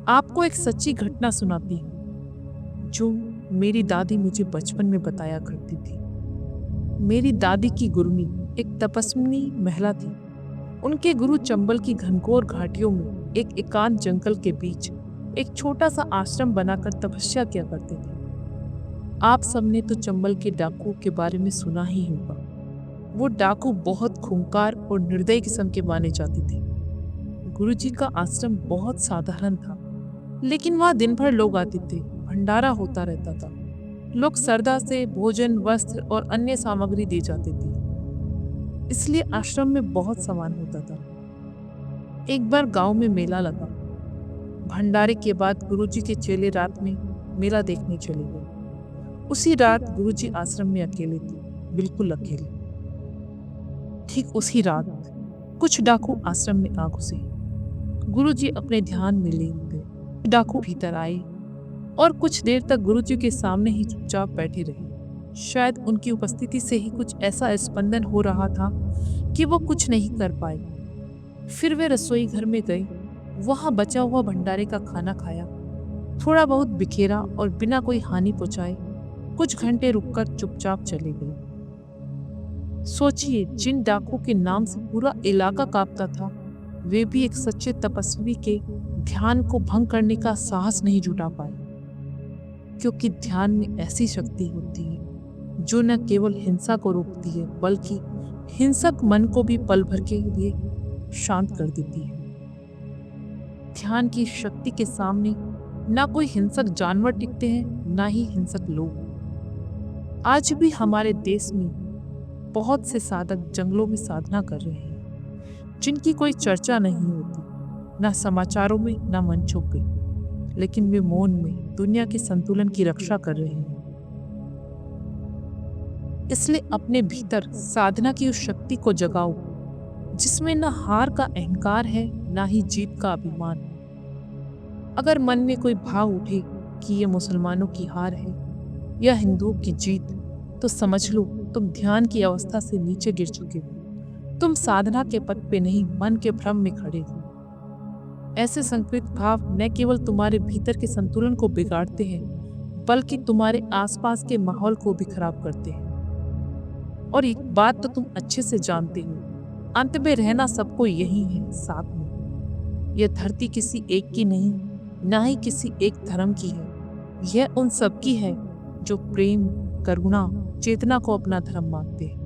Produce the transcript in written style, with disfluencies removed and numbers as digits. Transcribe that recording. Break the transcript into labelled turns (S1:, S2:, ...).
S1: आपको एक सच्ची घटना सुनाती हूँ जो मेरी दादी मुझे बचपन में बताया करती थी। मेरी दादी की गुरनी एक तपस्विनी महिला थी। उनके गुरु चंबल की घनघोर घाटियों में एक एकांत जंगल के बीच एक छोटा सा आश्रम बनाकर तपस्या किया करते थे। आप सबने तो चंबल के डाकुओं के बारे में सुना ही होगा। वो डाकू बहुत खूंखार और निर्दयी किस्म के माने जाते थे। गुरुजी का आश्रम बहुत साधारण था, लेकिन वहाँ दिन भर लोग आते थे, भंडारा होता रहता था। लोग श्रद्धा से भोजन, वस्त्र और अन्य सामग्री दी जाती थी, इसलिए आश्रम में बहुत सामान होता था। एक बार गांव में मेला लगा। भंडारे के बाद गुरुजी के चेले रात में मेला देखने चले गए। उसी रात गुरुजी आश्रम में अकेले थे, बिल्कुल अकेले। ठीक उसी रात कुछ डाकू आश्रम में आ घुसे। गुरुजी अपने ध्यान में लीन थे। डाकू भीतर आए और कुछ देर तक गुरुजी के सामने ही चुपचाप बैठे रहे। शायद उनकी उपस्थिति से ही कुछ ऐसा स्पंदन हो रहा था कि वो कुछ नहीं कर पाए। फिर वे रसोई घर में गए, वहां बचा हुआ भंडारे का खाना खाया, थोड़ा बहुत बिखेरा और बिना कोई हानि पहुंचाए कुछ घंटे रुककर चुपचाप चले गए। सोचिए, जिन डाकू के नाम से पूरा इलाका कांपता था, वे भी एक सच्चे तपस्वी के ध्यान को भंग करने का साहस नहीं जुटा पाए। क्योंकि ध्यान में ऐसी शक्ति होती है जो न केवल हिंसा को रोकती है, बल्कि हिंसक मन को भी पल भर के लिए शांत कर देती है। ध्यान की शक्ति के सामने ना कोई हिंसक जानवर टिकते हैं, ना ही हिंसक लोग। आज भी हमारे देश में बहुत से साधक जंगलों में साधना कर रहे हैं, जिनकी कोई चर्चा नहीं होती, ना समाचारों में, ना मंचों पे, लेकिन वे मौन में दुनिया के संतुलन की रक्षा कर रहे हैं। इसलिए अपने भीतर साधना की उस शक्ति को जगाओ जिसमें न हार का अहंकार है, ना ही जीत का अभिमान। अगर मन में कोई भाव उठे कि ये मुसलमानों की हार है या हिंदुओं की जीत, तो समझ लो तुम ध्यान की अवस्था से नीचे गिर चुके हो। तुम साधना के पथ पे नहीं, मन के भ्रम में खड़े हो। ऐसे संकुचित भाव न केवल तुम्हारे भीतर के संतुलन को बिगाड़ते हैं, बल्कि तुम्हारे आसपास के माहौल को भी खराब करते हैं। और एक बात तो तुम अच्छे से जानते हो, अंत में रहना सबको यही है, साथ में। यह धरती किसी एक की नहीं, ना ही किसी एक धर्म की है। यह उन सब की है जो प्रेम, करुणा, चेतना को अपना धर्म मानते हैं।